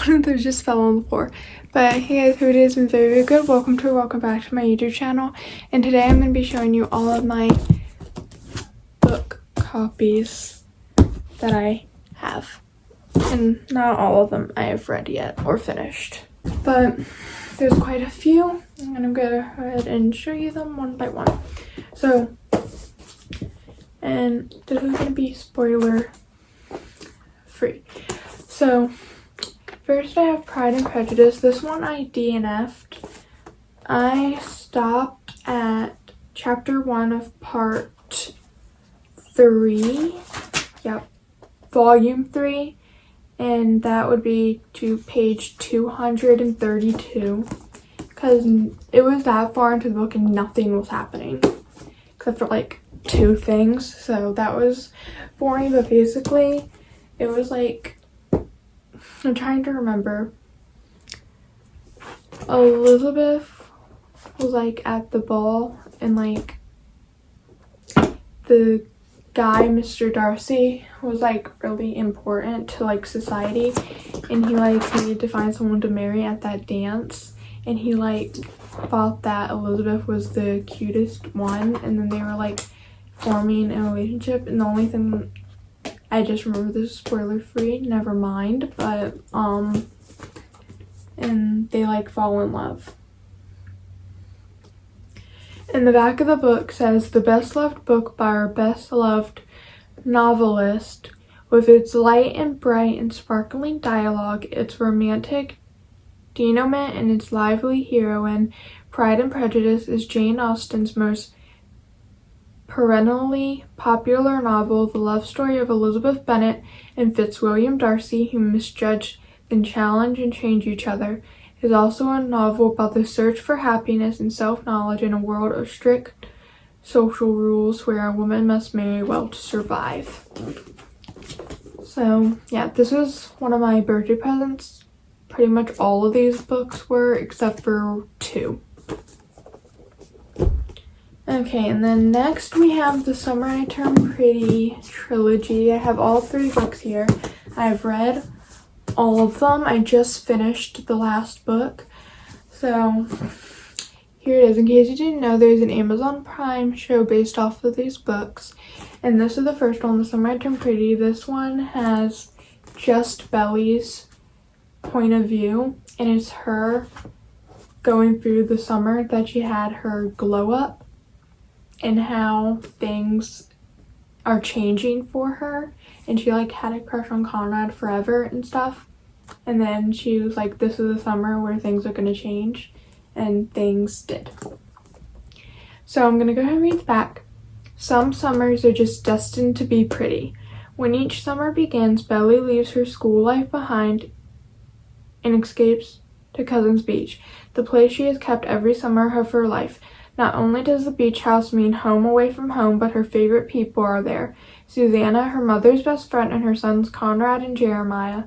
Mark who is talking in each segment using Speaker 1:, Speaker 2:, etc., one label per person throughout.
Speaker 1: one of those just fell on the floor. But hey guys, hope it has been very, very good. Welcome back to my YouTube channel. And today I'm going to be showing you all of my book copies that I have. And not all of them I have read yet or finished. But there's quite a few. I'm going to go ahead and show you them one by one. So, and this is going to be spoiler free. So, first I have Pride and Prejudice. This one I DNF'd. I stopped at chapter 1 of part 3. Yep. Volume 3. And that would be to page 232. Because it was that far into the book and nothing was happening. Except for like 2 things. So that was boring. But basically, it was like, I'm trying to remember. Elizabeth was like at the ball and like the guy, Mr. Darcy, was like really important to like society, and he like needed to find someone to marry at that dance, and he like thought that Elizabeth was the cutest one, and then they were like forming a relationship, and the only thing I just remember, this is spoiler free, never mind, but and they like fall in love. And the back of the book says, the best loved book by our best loved novelist, with its light and bright and sparkling dialogue, its romantic denouement, and its lively heroine. Pride and Prejudice is Jane Austen's most perennially popular novel, the love story of Elizabeth Bennet and Fitzwilliam Darcy, who misjudge, then challenge and change each other. It is also a novel about the search for happiness and self-knowledge in a world of strict social rules where a woman must marry well to survive. So yeah, this was one of my birthday presents. Pretty much all of these books were, except for 2. Okay, and then next we have the Summer I Turned Pretty trilogy. I have all 3 books here. I've read all of them. I just finished the last book. So here it is. In case you didn't know, there's an Amazon Prime show based off of these books. And this is the first one, The Summer I Turned Pretty. This one has just Belly's point of view, and it's her going through the summer that she had her glow up and how things are changing for her, and she like had a crush on Conrad forever and stuff, and then she was like, this is the summer where things are going to change, and things did. So I'm going to go ahead and read the back. Some summers are just destined to be pretty. When each summer begins, Belly leaves her school life behind and escapes to Cousin's Beach, the place she has kept every summer of her life. Not only does the beach house mean home away from home, but her favorite people are there. Susanna, her mother's best friend, and her sons Conrad and Jeremiah.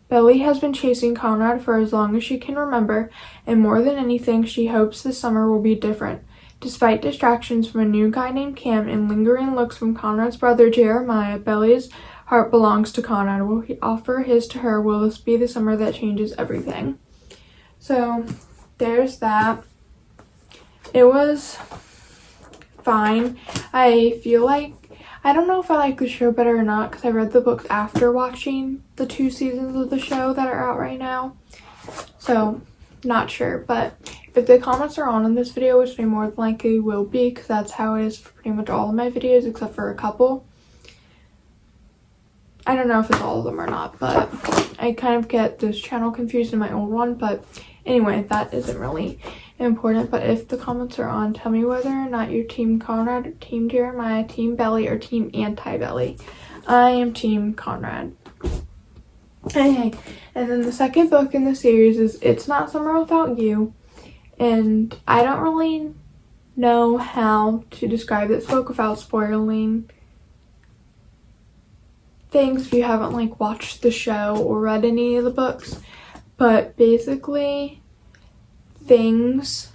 Speaker 1: Belly has been chasing Conrad for as long as she can remember, and more than anything, she hopes this summer will be different. Despite distractions from a new guy named Cam and lingering looks from Conrad's brother Jeremiah, Belly's heart belongs to Conrad. Will he offer his to her? Will this be the summer that changes everything? So, there's that. It was fine. I feel like, I don't know if I like the show better or not, because I read the books after watching the 2 seasons of the show that are out right now. So, not sure. But if the comments are on in this video, which they more than likely will be, because that's how it is for pretty much all of my videos, except for a couple. I don't know if it's all of them or not, but I kind of get this channel confused in my old one. But anyway, that isn't really important. But if the comments are on, tell me whether or not you're Team Conrad, Team Jeremiah, Team Belly, or Team Anti-Belly. I am Team Conrad. Okay, and then the second book in the series is It's Not Summer Without You. And I don't really know how to describe this book without spoiling things if you haven't like watched the show or read any of the books. But basically, things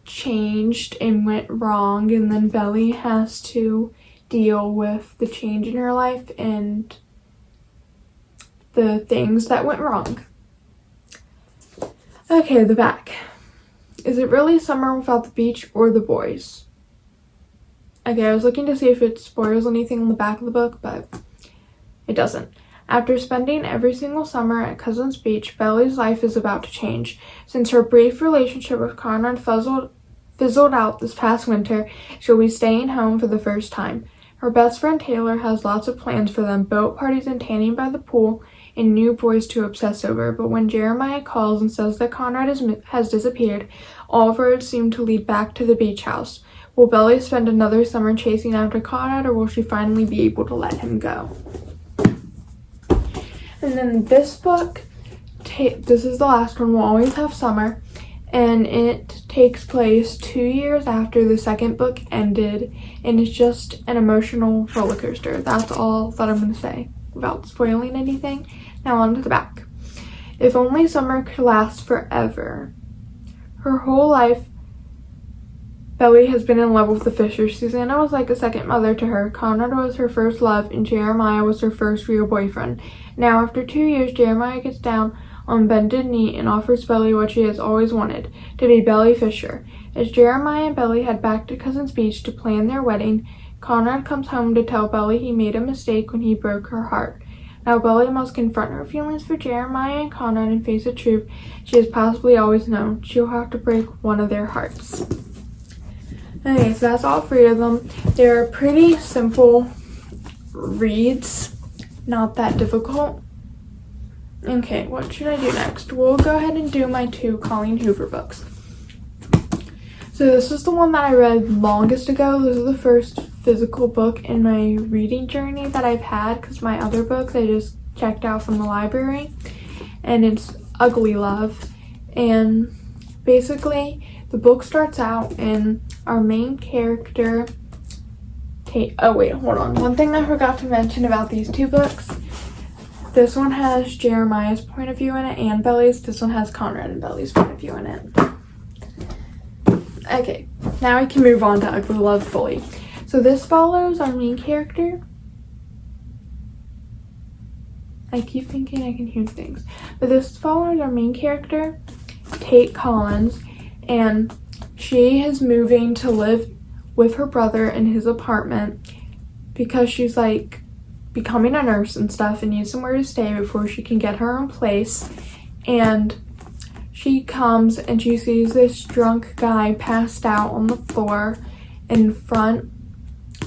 Speaker 1: changed and went wrong, and then Belly has to deal with the change in her life and the things that went wrong. Okay, the back. Is it really summer without the beach or the boys? Okay, I was looking to see if it spoils anything on the back of the book, but it doesn't. After spending every single summer at Cousins Beach, Belly's life is about to change. Since her brief relationship with Conrad fizzled out this past winter, she'll be staying home for the first time. Her best friend Taylor has lots of plans for them, boat parties and tanning by the pool, and new boys to obsess over. But when Jeremiah calls and says that Conrad has disappeared, all roads seem to lead back to the beach house. Will Belly spend another summer chasing after Conrad, or will she finally be able to let him go? And then this book, this is the last one, will always have summer, and it takes place 2 years after the second book ended, and it's just an emotional roller coaster. That's all that I'm going to say without spoiling anything. Now on to the back. If only summer could last forever. Her whole life, Belly has been in love with the Fishers. Susanna was like a second mother to her. Conrad was her first love, and Jeremiah was her first real boyfriend. Now, after 2 years, Jeremiah gets down on bended knee and offers Belly what she has always wanted, to be Belly Fisher. As Jeremiah and Belly head back to Cousins Beach to plan their wedding, Conrad comes home to tell Belly he made a mistake when he broke her heart. Now Belly must confront her feelings for Jeremiah and Conrad and face the truth she has possibly always known. She'll have to break one of their hearts. Okay, so that's all 3 of them. They're pretty simple reads, not that difficult. Okay, what should I do next? We'll go ahead and do my 2 Colleen Hoover books. So this is the one that I read longest ago. This is the first physical book in my reading journey that I've had, because my other books I just checked out from the library, and it's Ugly Love. And basically the book starts out and our main character one thing I forgot to mention about these 2 books. This one has Jeremiah's point of view in it and Belly's. This one has Conrad and Belly's point of view in it. Okay, now we can move on to Ugly Love fully. So this follows our main character. I keep thinking I can hear things. But this follows our main character, Tate Collins, and she is moving to live with her brother in his apartment because she's like becoming a nurse and stuff and needs somewhere to stay before she can get her own place. And she comes and she sees this drunk guy passed out on the floor in front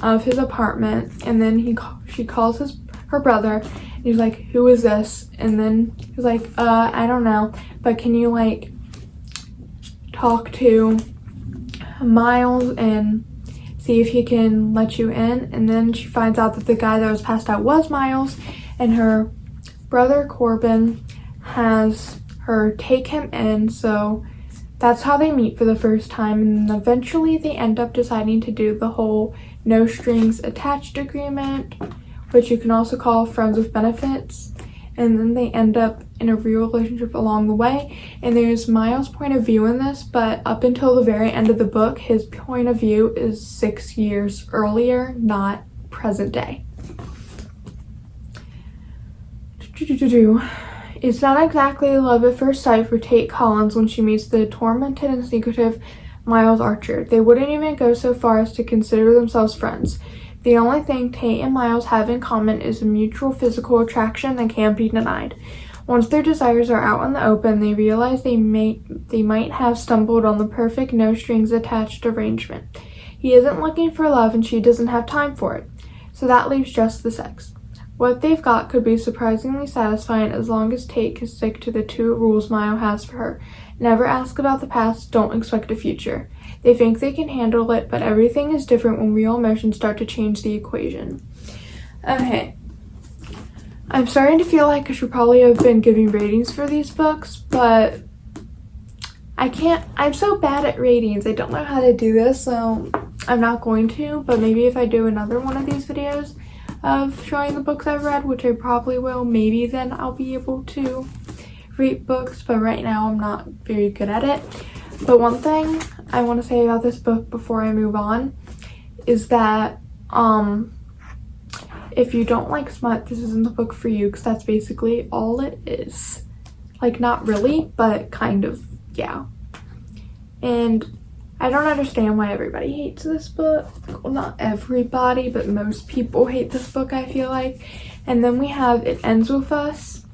Speaker 1: of his apartment, and then she calls her brother and he's like, "Who is this?" And then he's like, I don't know, but can you like talk to Miles and see if he can let you in? And then she finds out that the guy that was passed out was Miles, and her brother Corbin has her take him in. So that's how they meet for the first time, and eventually they end up deciding to do the whole no strings attached agreement, which you can also call friends with benefits. And then they end up in a real relationship along the way. And there's Miles' point of view in this, but up until the very end of the book, his point of view is 6 years earlier, not present day. It's not exactly love at first sight for Tate Collins when she meets the tormented and secretive Miles Archer. They wouldn't even go so far as to consider themselves friends. The only thing Tate and Miles have in common is a mutual physical attraction that can't be denied. Once their desires are out in the open, they realize they might have stumbled on the perfect no-strings-attached arrangement. He isn't looking for love and she doesn't have time for it, so that leaves just the sex. What they've got could be surprisingly satisfying as long as Tate can stick to the 2 rules Miles has for her. Never ask about the past, don't expect a future. They think they can handle it, but everything is different when real emotions start to change the equation. Okay. I'm starting to feel like I should probably have been giving ratings for these books, but I'm so bad at ratings. I don't know how to do this, so I'm not going to, but maybe if I do another one of these videos of showing the books I've read, which I probably will, maybe then I'll be able to rate books, but right now I'm not very good at it. But one thing I want to say about this book before I move on is that if you don't like smut, this isn't the book for you, because that's basically all it is. Like, not really, but kind of, yeah. And I don't understand why everybody hates this book. Well, not everybody, but most people hate this book, I feel like. And then we have It Ends With Us.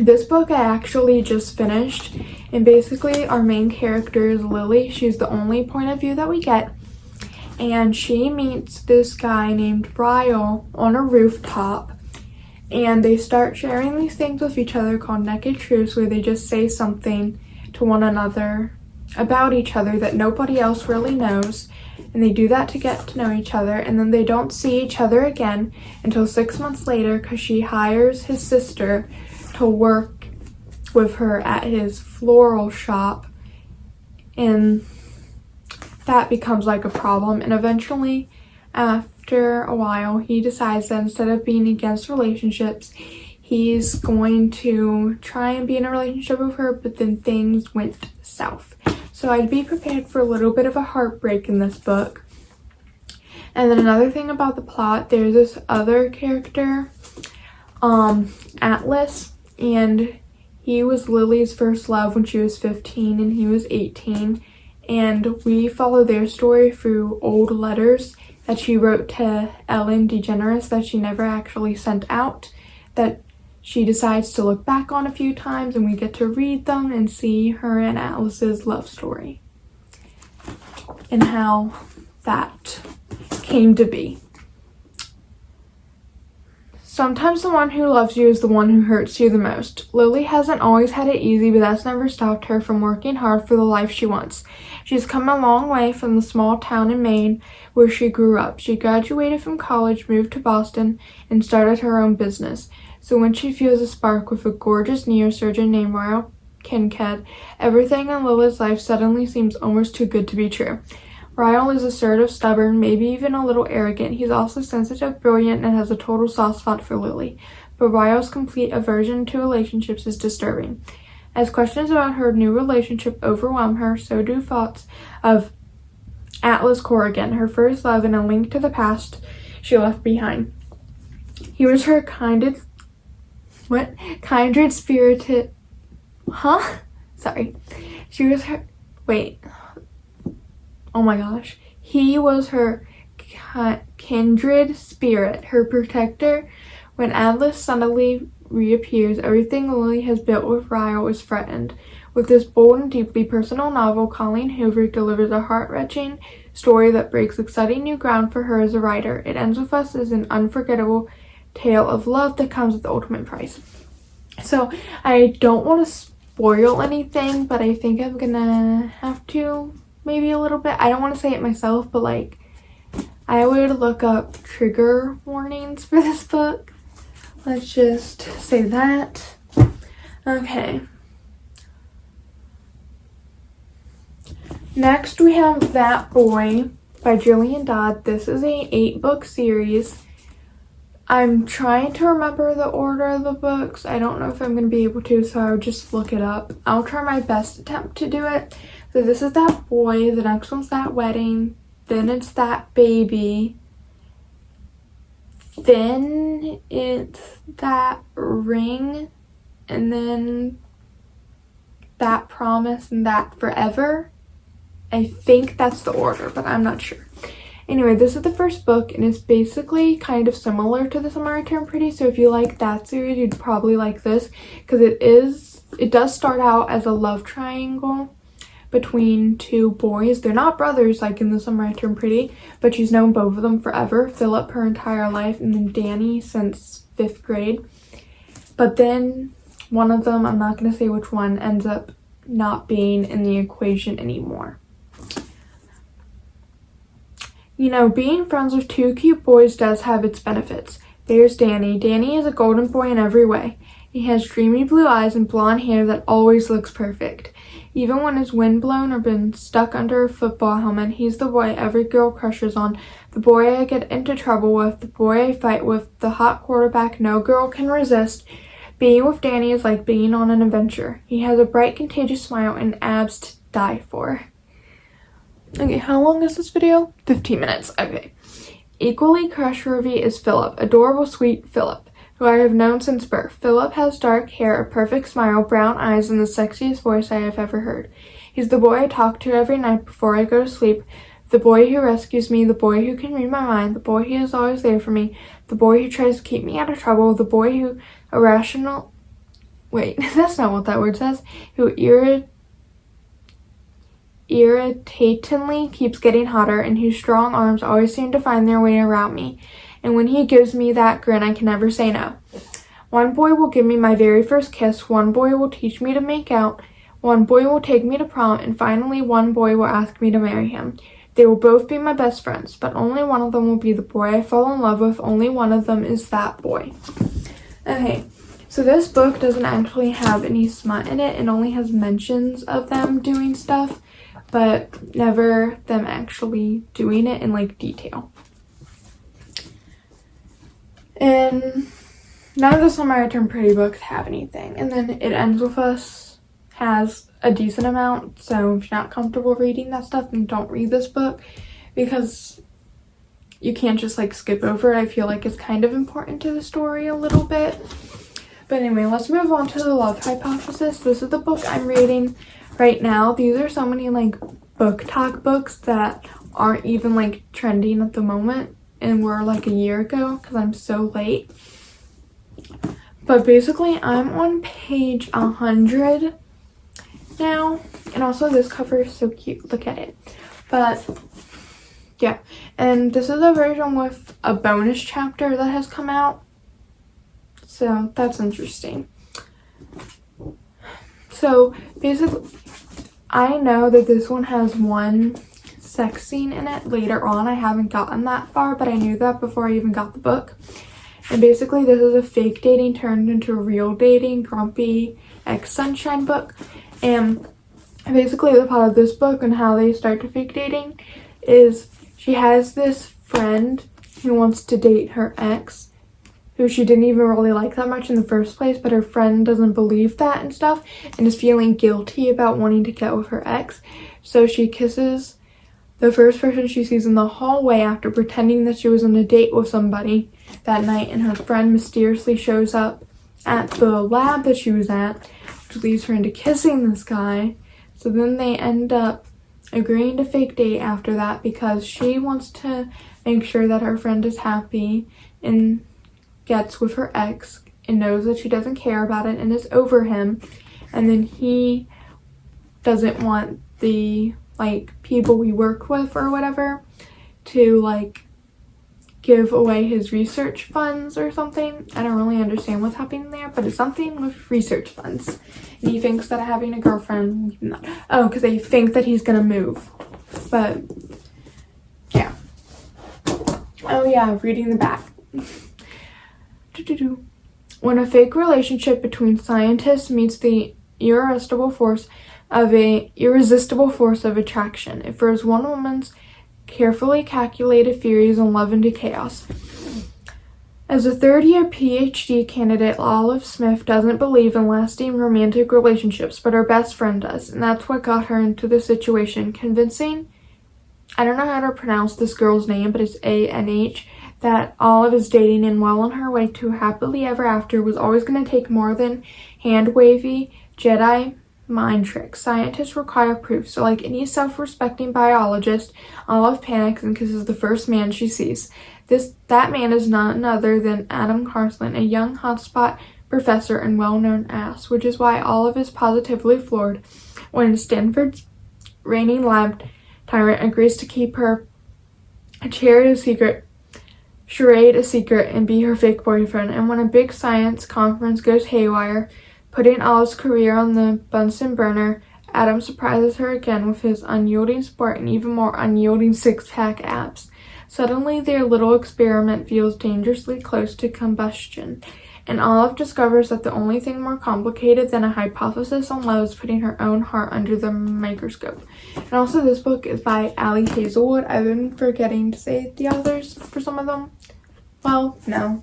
Speaker 1: This book I actually just finished, and basically our main character is Lily. She's the only point of view that we get, and she meets this guy named Ryle on a rooftop, and they start sharing these things with each other called Naked Truths, where they just say something to one another about each other that nobody else really knows, and they do that to get to know each other, and then they don't see each other again until 6 months later because she hires his sister to work with her at his floral shop, and that becomes like a problem. And eventually, after a while, he decides that instead of being against relationships, he's going to try and be in a relationship with her, but then things went south. So I'd be prepared for a little bit of a heartbreak in this book. And then another thing about the plot, there's this other character, Atlas, and he was Lily's first love when she was 15 and he was 18. And we follow their story through old letters that she wrote to Ellen DeGeneres that she never actually sent out, that she decides to look back on a few times, and we get to read them and see her and Atlas's love story and how that came to be. Sometimes the one who loves you is the one who hurts you the most. Lily hasn't always had it easy, but that's never stopped her from working hard for the life she wants. She's come a long way from the small town in Maine where she grew up. She graduated from college, moved to Boston, and started her own business. So when she feels a spark with a gorgeous neurosurgeon named Ryle Kincaid, everything in Lily's life suddenly seems almost too good to be true. Ryle is assertive, stubborn, maybe even a little arrogant. He's also sensitive, brilliant, and has a total soft spot for Lily. But Ryle's complete aversion to relationships is disturbing. As questions about her new relationship overwhelm her, so do thoughts of Atlas Corrigan, her first love and a link to the past she left behind. He was her kindred spirited... She was her... Oh my gosh. He was her kindred spirit, her protector. When Atlas suddenly reappears, everything Lily has built with Ryle is threatened. With this bold and deeply personal novel, Colleen Hoover delivers a heart-wrenching story that breaks exciting new ground for her as a writer. It Ends With Us is an unforgettable tale of love that comes with the ultimate price. So I don't want to spoil anything, but I think I'm gonna have to, maybe a little bit. I don't want to say it myself, but like, I would look up trigger warnings for this book. Let's just say that. Okay. Next we have That Boy by Jillian Dodd. This is a 8-book series. I'm trying to remember the order of the books. I don't know if I'm going to be able to, so I'll just look it up. I'll try my best attempt to do it. So this is That Boy, the next one's That Wedding, then it's That Baby, then it's That Ring, and then That Promise and That Forever. I think that's the order, but I'm not sure. Anyway, this is the first book, and it's basically kind of similar to The Summer I Turned Pretty, so if you like that series, you'd probably like this, because it does start out as a love triangle between two boys. They're not brothers like in The Summer I Turned Pretty, but she's known both of them forever. Philip her entire life, and then Danny since 5th grade. But then one of them, I'm not going to say which one, ends up not being in the equation anymore. You know, being friends with two cute boys does have its benefits. There's Danny. Danny is a golden boy in every way. He has dreamy blue eyes and blonde hair that always looks perfect. Even when he's windblown or been stuck under a football helmet, he's the boy every girl crushes on, the boy I get into trouble with, the boy I fight with, the hot quarterback no girl can resist. Being with Danny is like being on an adventure. He has a bright, contagious smile and abs to die for. Okay, how long is this video? 15 minutes. Okay. Equally crush-worthy is Philip. Adorable, sweet Philip. who I have known since birth. Philip has dark hair, a perfect smile, brown eyes, and the sexiest voice I have ever heard. He's the boy I talk to every night before I go to sleep, the boy who rescues me, the boy who can read my mind, the boy who is always there for me, the boy who tries to keep me out of trouble, the boy who that's not what that word says, who irritatingly keeps getting hotter, and whose strong arms always seem to find their way around me. And when he gives me that grin, I can never say no. One boy will give me my very first kiss, one boy will teach me to make out, one boy will take me to prom, and finally one boy will ask me to marry him. They will both be my best friends, but only one of them will be the boy I fall in love with. Only one of them is that boy. Okay, so this book doesn't actually have any smut in it. It only has mentions of them doing stuff, but never them actually doing it in like detail. And none of the Summer I Turned Pretty books have anything. And then It Ends With Us has a decent amount, so if you're not comfortable reading that stuff, then don't read this book, because you can't just like skip over it. I feel like it's kind of important to the story a little bit. But anyway, let's move on to The Love Hypothesis. This is the book I'm reading right now. These are so many like book talk books that aren't even like trending at the moment and were like a year ago, because I'm so late. But basically I'm on page 100 now, and also this cover is so cute, look at it. But yeah, and this is a version with a bonus chapter that has come out, so that's interesting. So basically I know that this one has one sex scene in it later on. I haven't gotten that far, but I knew that before I even got the book. And basically this is a fake dating turned into a real dating, grumpy ex-sunshine book. And basically the plot of this book and how they start to fake dating is she has this friend who wants to date her ex, who she didn't even really like that much in the first place, but her friend doesn't believe that and stuff, and is feeling guilty about wanting to get with her ex. So she kisses the first person she sees in the hallway after pretending that she was on a date with somebody that night, and her friend mysteriously shows up at the lab that she was at, which leads her into kissing this guy. So then they end up agreeing to fake date after that, because she wants to make sure that her friend is happy and gets with her ex and knows that she doesn't care about it and is over him. And then he doesn't want the like people we work with or whatever to like give away his research funds or something. I don't really understand what's happening there, but it's something with research funds. And he thinks that having a girlfriend, because they think that he's gonna move. But yeah. Oh yeah, reading the back. When a fake relationship between scientists meets the irresistible force of attraction, it throws one woman's carefully calculated theories on love into chaos. As a third-year PhD candidate, Olive Smith doesn't believe in lasting romantic relationships, but her best friend does, and that's what got her into the situation, convincing, I don't know how to pronounce this girl's name, but it's A-N-H, that Olive is dating and well on her way to happily ever after, was always going to take more than hand-wavy Jedi mind tricks. Scientists require proof, so like any self-respecting biologist, Olive panics and kisses the first man she sees. That man is none other than Adam Carsland, a young hotspot professor and well-known ass, which is why Olive is positively floored when Stanford's reigning lab tyrant agrees to keep her charade a secret and be her fake boyfriend. And when a big science conference goes haywire, putting Olive's career on the Bunsen burner, Adam surprises her again with his unyielding sport and even more unyielding six-pack abs. Suddenly, their little experiment feels dangerously close to combustion, and Olive discovers that the only thing more complicated than a hypothesis on love is putting her own heart under the microscope. And also, this book is by Ali Hazelwood. I've been forgetting to say the authors for some of them. Well, no.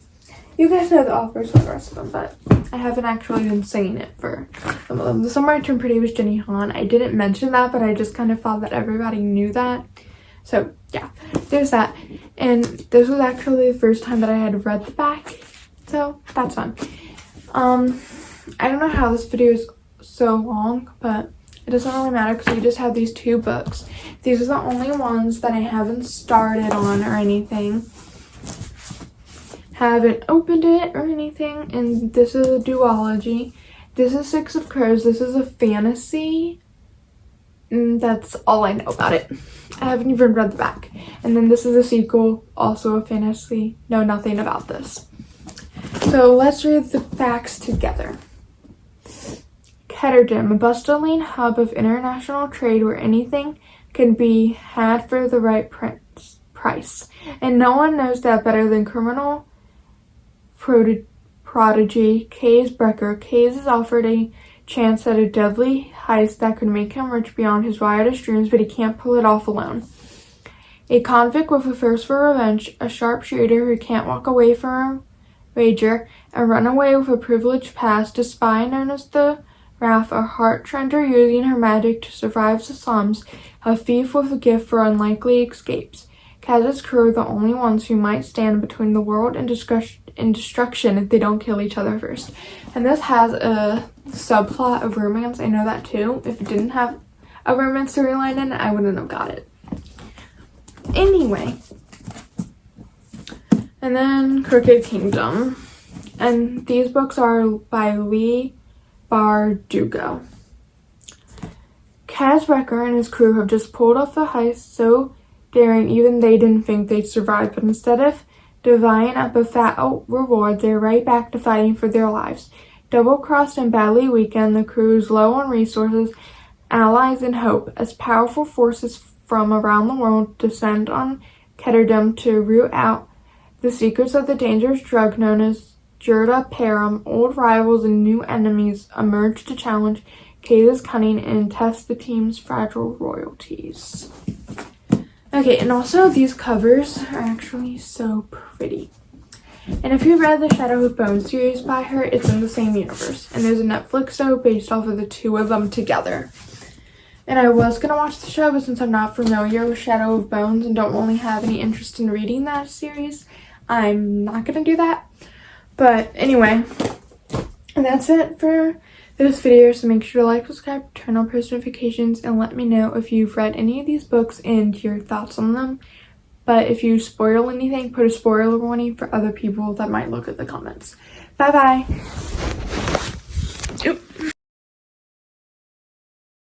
Speaker 1: You guys know the authors for the rest of them, but I haven't actually been saying it for some of them. The Summer I Turned Pretty was Jenny Han. I didn't mention that, but I just kind of thought that everybody knew that. So, yeah, there's that. And this was actually the first time that I had read the back. So that's fun. I don't know how this video is so long, but it doesn't really matter because we just have these 2 books. These are the only ones that I haven't started on or anything. Haven't opened it or anything. And this is a duology. This is 6 of Crows. This is a fantasy. And that's all I know about it. I haven't even read the back. And then this is a sequel, also a fantasy. Know nothing about this. So let's read the facts together. Ketterdam, a bustling hub of international trade where anything can be had for the right price. And no one knows that better than criminal prodigy Case Brecker. Case is offered a chance at a deadly heist that could make him rich beyond his wildest dreams, but he can't pull it off alone. A convict with a thirst for revenge, a sharpshooter who can't walk away from a wager, and run away with a privileged past, a spy known as the Wrath, a heart-trender using her magic to survive the slums, a thief with a gift for unlikely escapes. Kaz's crew are the only ones who might stand between the world and destruction if they don't kill each other first. And this has a subplot of romance. I know that too. If it didn't have a romance storyline in it, I wouldn't have got it. Anyway. And then Crooked Kingdom. And these books are by Lee Bardugo. Kaz Brecker and his crew have just pulled off a heist so daring even they didn't think they'd survive, but instead of dividing up a fat reward, they're right back to fighting for their lives. Double-crossed and badly weakened, the crew is low on resources, allies, and hope, as powerful forces from around the world descend on Ketterdam to root out the secrets of the dangerous drug known as Jurda Param. Old rivals and new enemies emerge to challenge Kate's cunning and test the team's fragile royalties. Okay, and also these covers are actually so pretty. And if you read the Shadow of Bone series by her, it's in the same universe. And there's a Netflix show based off of the 2 of them together. And I was going to watch the show, but since I'm not familiar with Shadow of Bones and don't really have any interest in reading that series, I'm not going to do that. But anyway, and that's it for this video. So make sure to like, subscribe, turn on post notifications, and let me know if you've read any of these books and your thoughts on them. But if you spoil anything, put a spoiler warning for other people that might look at the comments. Bye bye. Oop.